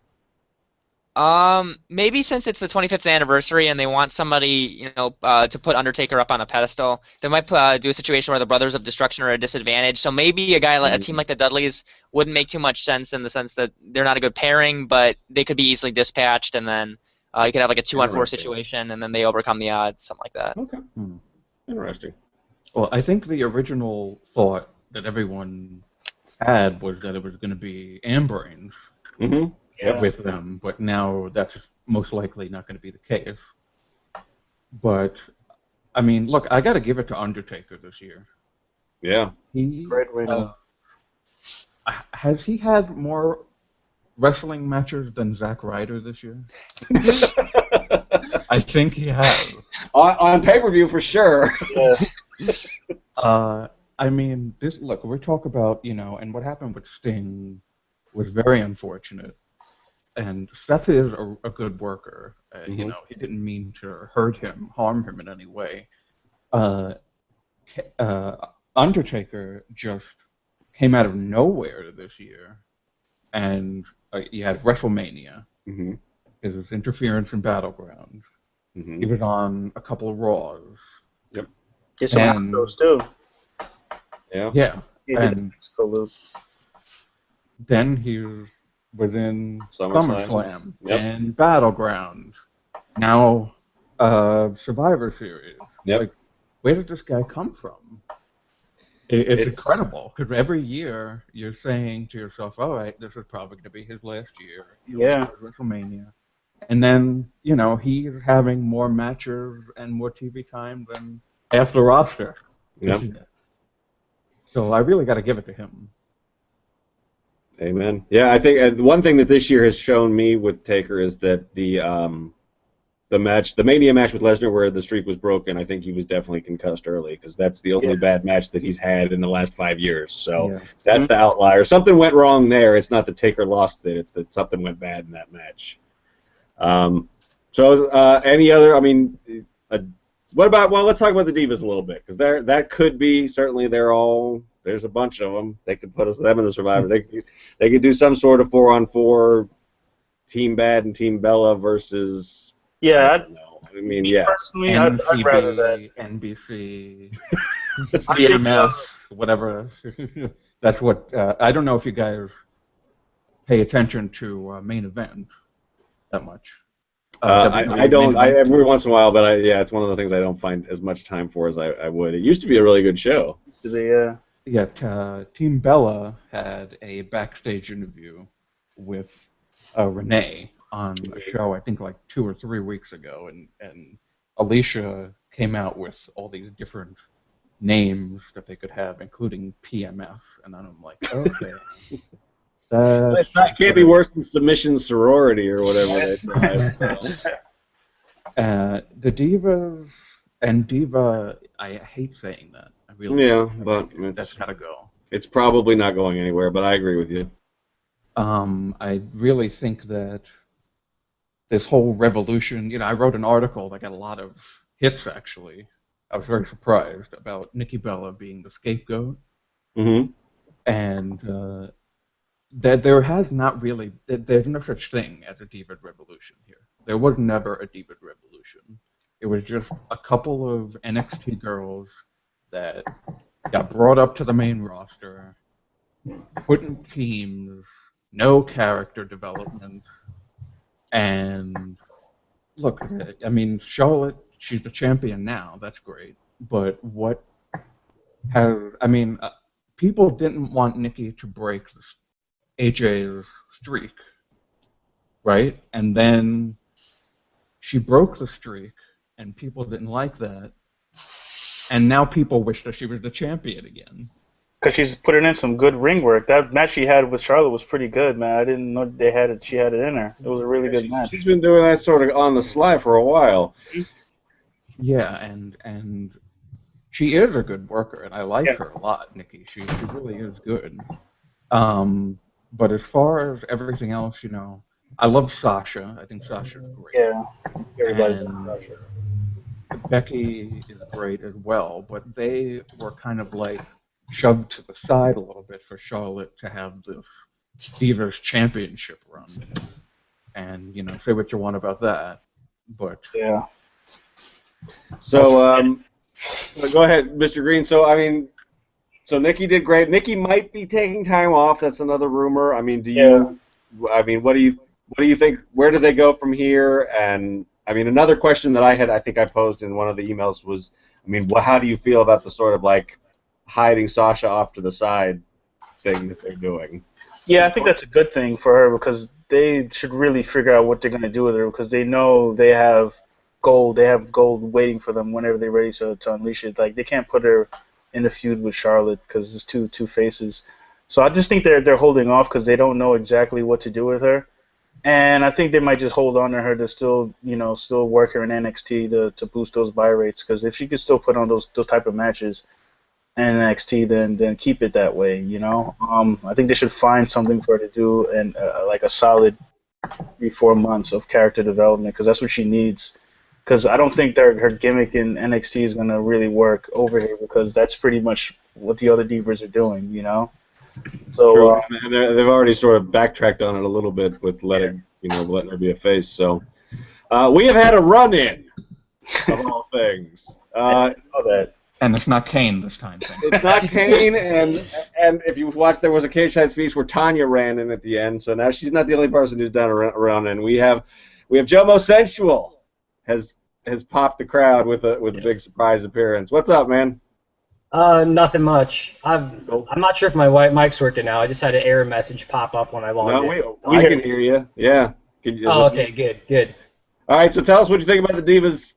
Maybe since it's the 25th anniversary and they want somebody, to put Undertaker up on a pedestal, they might do a situation where the Brothers of Destruction are at a disadvantage. So maybe a team like the Dudleys wouldn't make too much sense in the sense that they're not a good pairing, but they could be easily dispatched, and then you could have like a 2-on-4 Interesting. situation, and then they overcome the odds, something like that. Okay. Interesting. Well, I think the original thought that everyone had was that it was going to be Ambrains with them, but now that's most likely not going to be the case. But, I mean, look, I got to give it to Undertaker this year. Yeah. Great winner. Has he had more wrestling matches than Zack Ryder this year? I think he has. On pay-per-view for sure. Yeah. I mean, look, we're talking about, and what happened with Sting was very unfortunate. And Seth is a good worker. He didn't mean to harm him in any way. Undertaker just came out of nowhere this year, and he had WrestleMania, his interference in Battleground. He was on a couple of Raws. Yep. Get some those too. Yeah. Yeah. He did the And Mexico loop. then he was in SummerSlam. Yep. and Battleground. Now, Survivor Series. Yep. Like, where did this guy come from? It's incredible, because every year you're saying to yourself, all right, this is probably going to be his last year. Yeah. WrestleMania. And then, he's having more matches and more TV time than half the roster. Yep. So I really got to give it to him. Amen. Yeah, I think one thing that this year has shown me with Taker is that the Mania match with Lesnar where the streak was broken, I think he was definitely concussed early because that's the only bad match that he's had in the last 5 years. So that's the outlier. Something went wrong there. It's not that Taker lost it. It's that something went bad in that match. Any other? I mean, what about? Well, let's talk about the Divas a little bit because that could be certainly there's a bunch of them. They could put them in the Survivor. They could do some sort of 4-on-4 Team Bad and Team Bella versus. Yeah, I don't know. I mean, yeah. Personally, I'd rather that. NBC, BMF, whatever. That's what. I don't know if you guys pay attention to main event that much. I don't. Every once in a while, but it's one of the things I don't find as much time for as I would. It used to be a really good show. Yeah, Team Bella had a backstage interview with Renee on a show, I think like 2 or 3 weeks ago, and Alicia came out with all these different names that they could have, including PMF, and then I'm like, okay. It can't be worse than Submission Sorority or whatever. The Divas and Diva, I hate saying that. I really but that's gotta go. It's probably not going anywhere, but I agree with you. I really think that this whole revolution, I wrote an article that got a lot of hits, actually. I was very surprised about Nikki Bella being the scapegoat. And that there has not really, there's no such thing as a Diva revolution here. There was never a Diva revolution. It was just a couple of NXT girls that got brought up to the main roster, put in teams, no character development, and look, I mean, Charlotte, she's the champion now, that's great, but people didn't want Nikki to break AJ's streak, right? And then she broke the streak, and people didn't like that, and now people wish that she was the champion again. Because she's putting in some good ring work. That match she had with Charlotte was pretty good, man. I didn't know she had it in her. It was a really good match. She's been doing that sort of on the sly for a while. Yeah, and she is a good worker, and I like her a lot, Nikki. She really is good. But as far as everything else, I love Sasha. I think Sasha's great. Yeah, everybody loves Sasha. Becky is great as well, but they were kind of like shoved to the side a little bit for Charlotte to have this Divas Championship run. and say what you want about that, but Yeah. So, go ahead, Mr. Green. So, I mean, so Nikki did great. Nikki might be taking time off. That's another rumor. I mean, Yeah. what do you think? Where do they go from here? And I mean, another question that I think I posed in one of the emails was, I mean, how do you feel about the sort of like hiding Sasha off to the side thing that they're doing? Yeah, I think that's a good thing for her because they should really figure out what they're going to do with her because they know they have gold. They have gold waiting for them whenever they're ready to unleash it. Like they can't put her in a feud with Charlotte because it's two faces. So I just think they're holding off because they don't know exactly what to do with her. And I think they might just hold on to her to still work her in NXT to boost those buy rates because if she could still put on those type of matches in NXT, then keep it that way. I think they should find something for her to do and like a solid 3-4 months of character development because that's what she needs. Because I don't think her gimmick in NXT is gonna really work over here because that's pretty much what the other divas are doing. So True, and they've already sort of backtracked on it a little bit with letting her be a face. So we have had a run-in of all things. I know that. and it's not Kane this time. It's not Kane, and if you watched, there was a Cageside speech where Tanya ran in at the end. So now she's not the only person who's done a run-in. We have Jomo Sensual has popped the crowd with a big surprise appearance. What's up, man? Nothing much. I'm not sure if my mic's working now. I just had an error message pop up when I logged in. I can hear you. Yeah. Okay, good. All right, so tell us what you think about the Divas.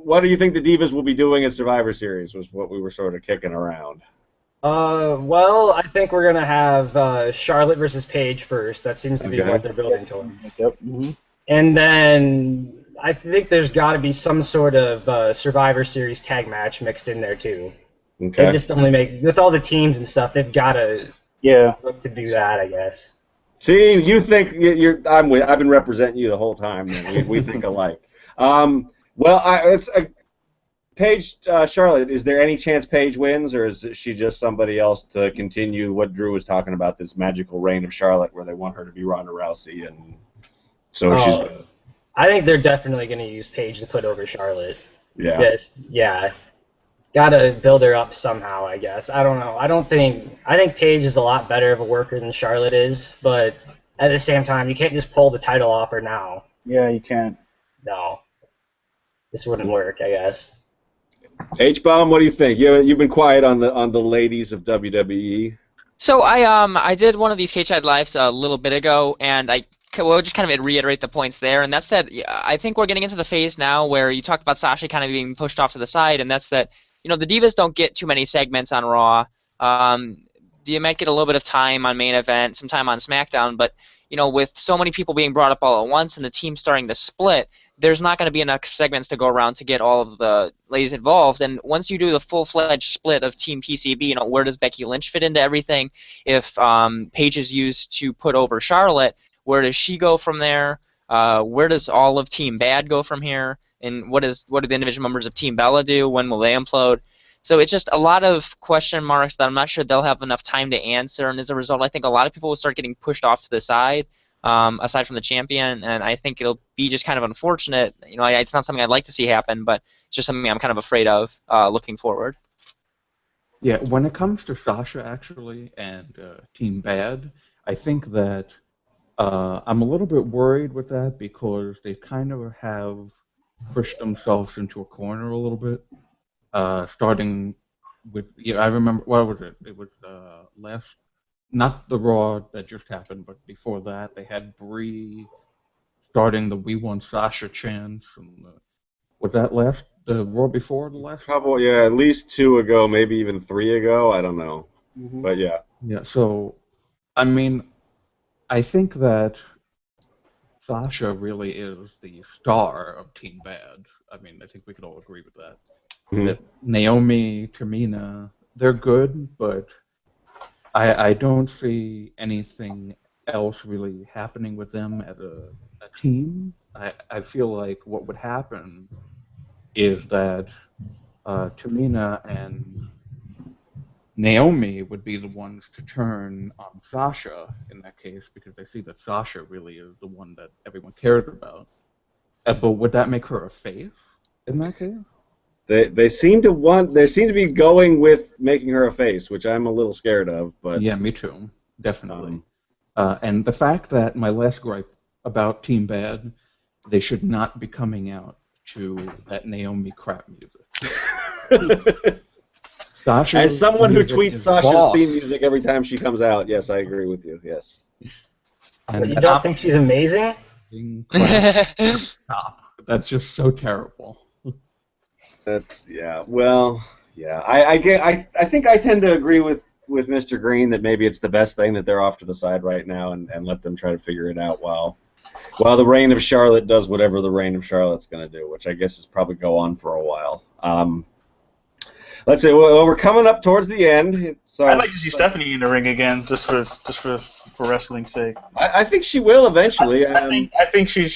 What do you think the Divas will be doing at Survivor Series? Was what we were sort of kicking around. Well, I think we're gonna have Charlotte versus Paige first. That seems to be what they're building towards. Yep. Mm-hmm. And then I think there's got to be some sort of Survivor Series tag match mixed in there too. Okay. They just only with all the teams and stuff. They've got to look to do that, I guess. See, you think I've been representing you the whole time. Man. We think alike. Paige, Charlotte. Is there any chance Paige wins, or is she just somebody else to continue what Drew was talking about, this magical reign of Charlotte, where they want her to be Ronda Rousey, and so she's. I think they're definitely going to use Paige to put over Charlotte. Yeah. Yes. Yeah. Gotta build her up somehow, I guess. I don't know. I think Paige is a lot better of a worker than Charlotte is, but at the same time, you can't just pull the title off her now. Yeah, you can't. No. This wouldn't work, I guess. H-Bomb, what do you think? You've been quiet on the ladies of WWE. So I did one of these Cageside lives a little bit ago, and I will just kind of reiterate the points there, and that's that I think we're getting into the phase now where you talked about Sasha kind of being pushed off to the side, and that's that the Divas don't get too many segments on Raw. You might get a little bit of time on main event, some time on SmackDown, but with so many people being brought up all at once and the team starting to split, there's not going to be enough segments to go around to get all of the ladies involved. And once you do the full-fledged split of Team PCB, where does Becky Lynch fit into everything? If Paige is used to put over Charlotte, where does she go from there? Where does all of Team Bad go from here? And what do the individual members of Team Bella do? When will they implode? So it's just a lot of question marks that I'm not sure they'll have enough time to answer. And as a result, I think a lot of people will start getting pushed off to the side, aside from the champion. And I think it'll be just kind of unfortunate. It's not something I'd like to see happen, but it's just something I'm kind of afraid of looking forward. Yeah, when it comes to Sasha, actually, and Team Bad, I think that I'm a little bit worried with that because they kind of have pushed themselves into a corner a little bit. Starting with, I remember, what was it? It was not the Raw that just happened, but before that, they had Brie starting the "We Want Sasha" chants, and was that the Raw before the last? Probably, yeah, at least 2 ago, maybe even 3 ago. I don't know, but yeah. Yeah. So, I mean, I think that Sasha really is the star of Team Bad. I mean, I think we could all agree with that. Mm-hmm. That Naomi, Tamina, they're good, but I don't see anything else really happening with them as a team. I feel like what would happen is that Tamina and Naomi would be the ones to turn on Sasha in that case because they see that Sasha really is the one that everyone cares about. But would that make her a face in that case? They seem to be going with making her a face, which I'm a little scared of. But yeah, me too, definitely. And the fact that my last gripe about Team Bad, they should not be coming out to that Naomi crap music. Sasha, as someone who tweets Sasha's boss. theme music every time she comes out, yes, I agree with you. Yes. But you don't think she's amazing? Stop. That's just so terrible. That's Well, yeah. I think I tend to agree with Mr. Green that maybe it's the best thing that they're off to the side right now and let them try to figure it out while the reign of Charlotte does whatever the reign of Charlotte's going to do, which I guess is probably go on for a while. Let's see. Well, we're coming up towards the end. So I'd like to see Stephanie in the ring again, just for wrestling's sake. I think she will eventually. I think she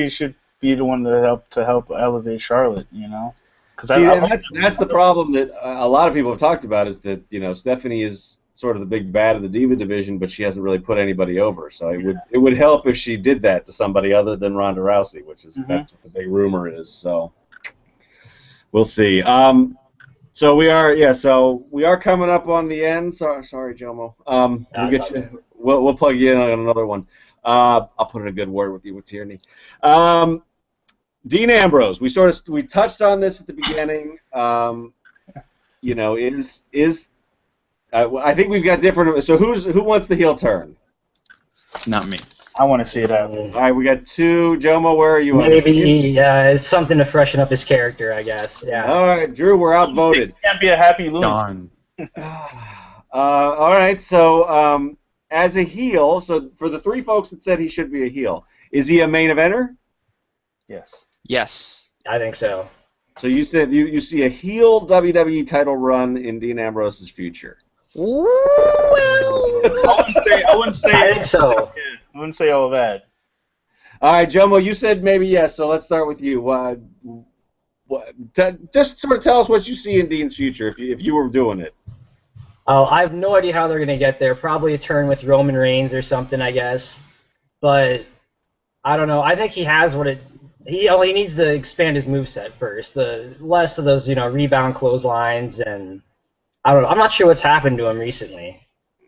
should be the one to help elevate Charlotte. You know, because that's the problem that a lot of people have talked about is that Stephanie is sort of the big bad of the Diva division, but she hasn't really put anybody over. So it would help if she did that to somebody other than Ronda Rousey, which is that's what the big rumor is. So we'll see. So we are coming up on the end. Sorry, Jomo. We'll get you. We'll plug you in on another one. I'll put in a good word with you with Tierney. Dean Ambrose. We touched on this at the beginning. I think we've got different. So who wants the heel turn? Not me. I want to see that. All right, we got two. Jomo, where are you? Maybe it's something to freshen up his character, I guess. Yeah. All right, Drew, we're outvoted. It can't be a happy loser. All right, so as a heel, so for the three folks that said he should be a heel, is he a main eventer? Yes. Yes. I think so. So you said you see a heel WWE title run in Dean Ambrose's future. Well, I wouldn't say. I think so. I wouldn't say all that. All right, Jomo, you said maybe yes, so let's start with you. Just sort of tell us what you see in Dean's future if you were doing it. Oh, I have no idea how they're going to get there. Probably a turn with Roman Reigns or something, I guess. But I don't know. I think he has what it. He needs to expand his moveset first. The less of those, rebound clotheslines, and I don't know. I'm not sure what's happened to him recently.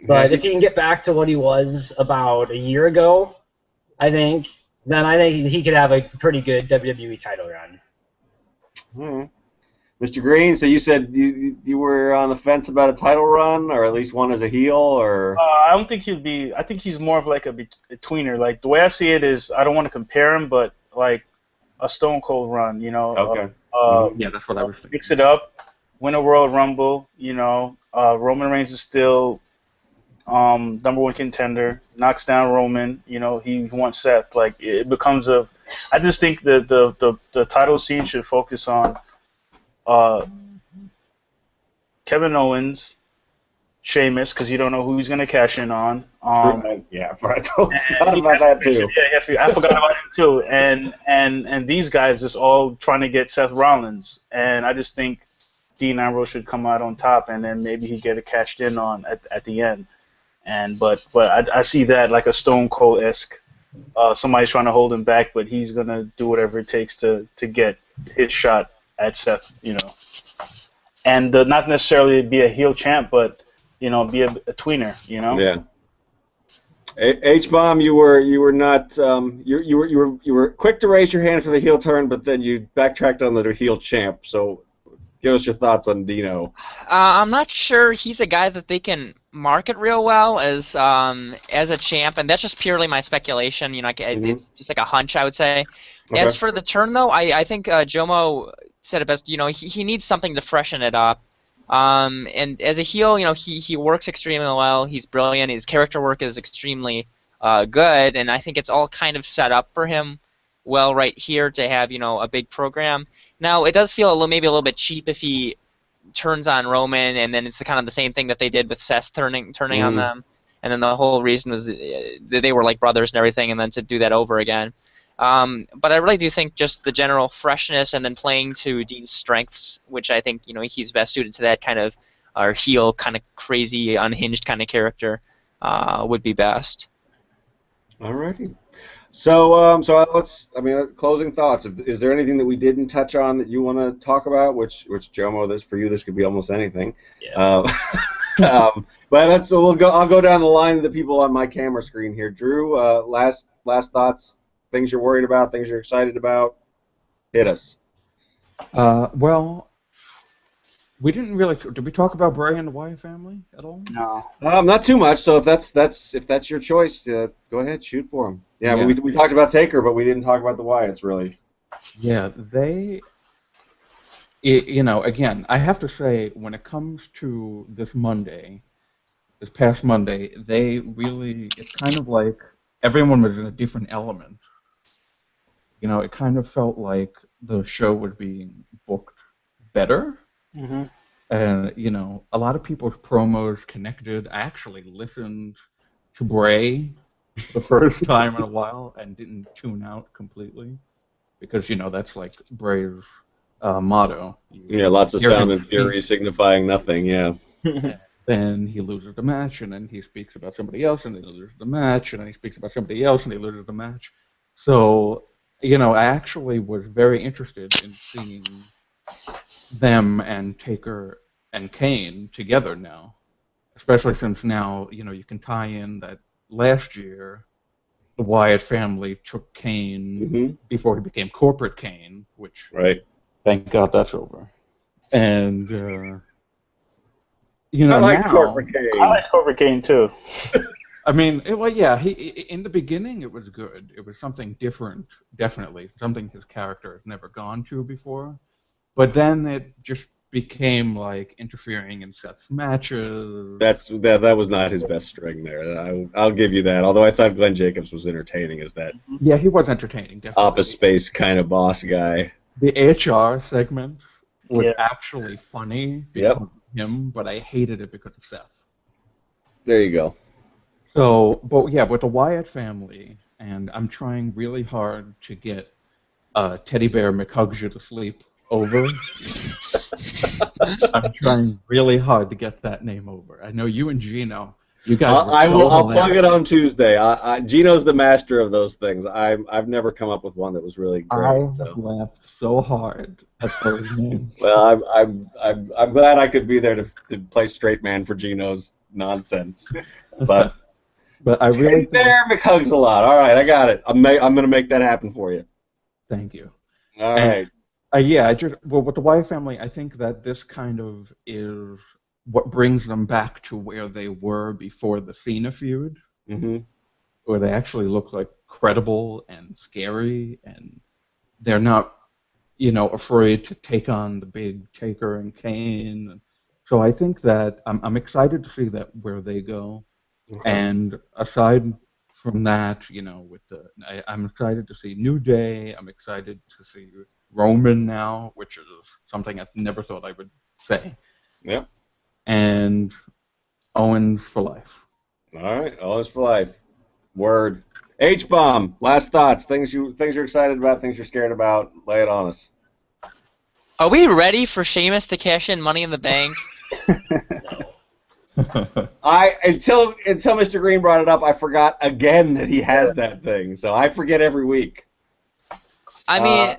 But if he can get back to what he was about a year ago, then I think he could have a pretty good WWE title run. Mr. Green, so you said you were on the fence about a title run, or at least one as a heel, or? I don't think he'd be. I think he's more of like a tweener. Like the way I see it is, I don't want to compare him, but like a Stone Cold run, Okay. Yeah, that's what I was thinking. Mix it up, win a Royal Rumble. Roman Reigns is still number one contender. Knocks down Roman. He wants Seth. Like it becomes a. I just think that the title scene should focus on Kevin Owens, Sheamus, because you don't know who he's going to cash in on. Yeah, I forgot about that too. Yeah, I forgot about him too. And these guys just all trying to get Seth Rollins, and I just think Dean Ambrose should come out on top, and then maybe he get it cashed in on at the end. But I see that like a Stone Cold-esque. Somebody's trying to hold him back, but he's gonna do whatever it takes to get his shot at Seth, and not necessarily be a heel champ, but be a tweener, Yeah. H-Bomb, you were not you were quick to raise your hand for the heel turn, but then you backtracked on the heel champ. So give us your thoughts on Dino. I'm not sure he's a guy that they can market real well as a champ, and that's just purely my speculation. It's just like a hunch, I would say. Okay. As for the turn, though, I think Jomo said it best. He needs something to freshen it up. And as a heel, he works extremely well. He's brilliant. His character work is extremely good, and I think it's all kind of set up for him well right here to have a big program. Now it does feel maybe a little bit cheap if he turns on Roman, and then it's kind of the same thing that they did with Seth turning on them, and then the whole reason was that they were like brothers and everything, and then to do that over again. But I really do think just the general freshness and then playing to Dean's strengths, which I think he's best suited to that kind of or heel kind of crazy, unhinged kind of character would be best. Alrighty. So, closing thoughts. Is there anything that we didn't touch on that you want to talk about? Which Jomo, this could be almost anything. Yeah. But I'll go down the line of the people on my camera screen here. Drew, last thoughts. Things you're worried about. Things you're excited about. Hit us. Well, we didn't really. Did we talk about Bray and the Wyatt family at all? No. Not too much. So if that's your choice, go ahead, shoot for them. Yeah, Yeah. we talked about Taker, but we didn't talk about the Wyatts really. Yeah, again, I have to say, when it comes to this past Monday, they really, it's kind of like everyone was in a different element. It kind of felt like the show was being booked better. Mm-hmm. And, a lot of people's promos connected. I actually listened to Bray the first time in a while and didn't tune out completely because, that's like Bray's motto. Yeah, lots of sound and fury signifying nothing, yeah. Then he loses the match, and then he speaks about somebody else, and he loses the match, and then he speaks about somebody else, and he loses the match. So, I actually was very interested in seeing them and Taker and Kane together now, especially since now, you can tie in that last year the Wyatt family took Kane before he became corporate Kane, which, thank God that's over. And, I like now, corporate Kane. I like Cobra Kane too. I mean, in the beginning it was good. It was something different, definitely, something his character has never gone to before. But then it just became like interfering in Seth's matches. That was not his best string there. I'll give you that. Although I thought Glenn Jacobs was entertaining as that. Yeah, he was entertaining, definitely. Office Space kind of boss guy. The HR segment was actually funny because of him, but I hated it because of Seth. There you go. So, but yeah, with the Wyatt family, and I'm trying really hard to get Teddy Bear McHugs to sleep over. I'm trying really hard to get that name over. I know you and Gino, you guys. I'll plug it on Tuesday. Gino's the master of those things. I've never come up with one that was really great. I laughed so hard at those names. Well, I'm glad I could be there to play straight man for Gino's nonsense. But I really Bear McHugs a lot. All right, I got it. I'm gonna make that happen for you. Thank you. All right. With the Wyatt family, I think that this kind of is what brings them back to where they were before the Cena feud, where they actually look like credible and scary, and they're not, afraid to take on the big Taker and Kane. So I think that I'm excited to see that where they go, and aside from that, I'm excited to see New Day. I'm excited to see Roman now, which is something I never thought I would say. Yep. And Owens for life. All right, Owens for life. Word. H-bomb. Last thoughts. Things you're excited about. Things you're scared about. Lay it on us. Are we ready for Sheamus to cash in Money in the Bank? Until Mr. Green brought it up, I forgot again that he has that thing. So I forget every week. I mean.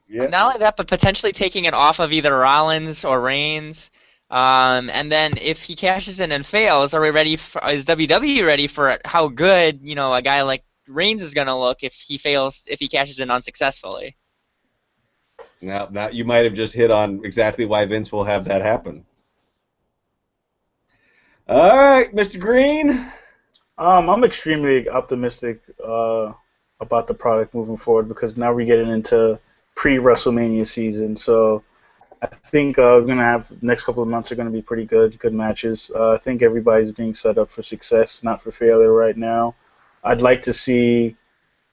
Not only that, but potentially taking it off of either Rollins or Reigns. And then if he cashes in and fails, are we ready? Is WWE ready for how good a guy like Reigns is going to look if he fails, if he cashes in unsuccessfully? Now you might have just hit on exactly why Vince will have that happen. All right, Mr. Green. I'm extremely optimistic about the product moving forward because now we're getting into pre-WrestleMania season, so I think we're going to have next couple of months are going to be pretty good matches. I think everybody's being set up for success, not for failure right now. I'd like to see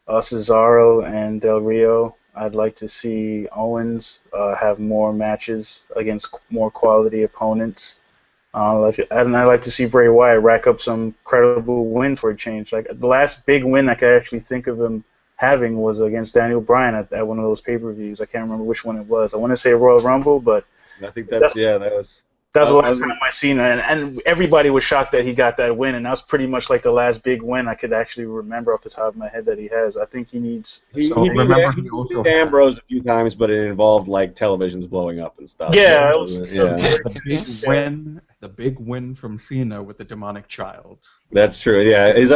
Cesaro and Del Rio. I'd like to see Owens have more matches against more quality opponents. And I'd like to see Bray Wyatt rack up some credible wins for a change. Like the last big win I could actually think of him having was against Daniel Bryan at one of those pay-per-views. I can't remember which one it was. I want to say Royal Rumble, but I think that was That was the last time I seen it, and everybody was shocked that he got that win, and that was pretty much like the last big win I could actually remember off the top of my head that he has. I think he needs. He beat Ambrose a few times, but it involved like televisions blowing up and stuff. Yeah, the big win from Cena with the demonic child. That's true. Yeah, his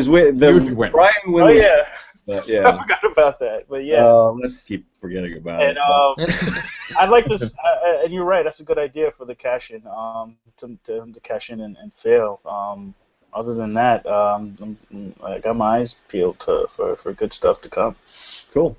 win, the win. Brian win. Oh yeah. But, yeah. I forgot about that, but yeah. Let's keep forgetting about it. I'd like to, and you're right. That's a good idea for the cash in, to cash in and fail. Other than that, I got my eyes peeled for good stuff to come. Cool.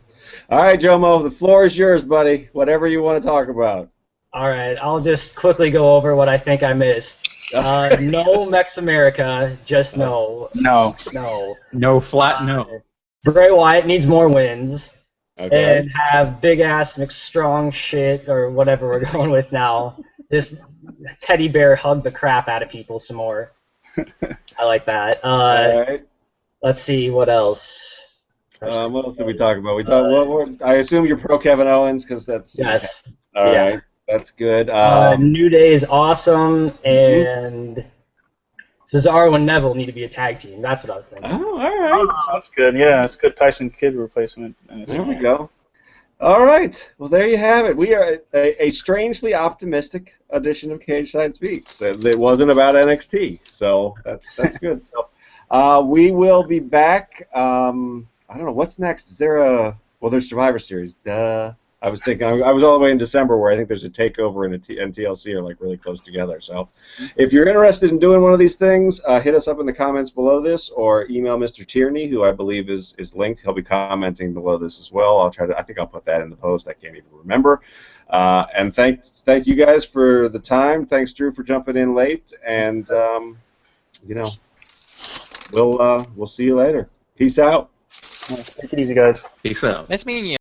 All right, Jomo, the floor is yours, buddy. Whatever you want to talk about. All right, I'll just quickly go over what I think I missed. No Mex America, just no. No. No. No, flat no. Bray Wyatt needs more wins. Okay. And have big-ass McStrong shit, or whatever we're going with now. Just teddy bear hug the crap out of people some more. I like that. All right. Let's see, what else? What else did we talk about? I assume you're pro Kevin Owens, because that's... Yes. All right. That's good. New Day is awesome, and Cesaro and Neville need to be a tag team. That's what I was thinking. Oh, all right. That's good. Yeah, that's good Tyson Kidd replacement. There we go. All right. Well, there you have it. We are a strangely optimistic edition of Cageside Speaks. It wasn't about NXT, so that's good. So we will be back. I don't know. What's next? Is there there's Survivor Series. Duh. I was thinking, I was all the way in December where I think there's a TakeOver and TLC are like really close together. So if you're interested in doing one of these things, hit us up in the comments below this or email Mr. Tierney, who I believe is linked. He'll be commenting below this as well. I think I'll put that in the post. I can't even remember. And thank you guys for the time. Thanks, Drew, for jumping in late. And, we'll see you later. Peace out. Take it easy, guys. Peace out. Nice meeting you.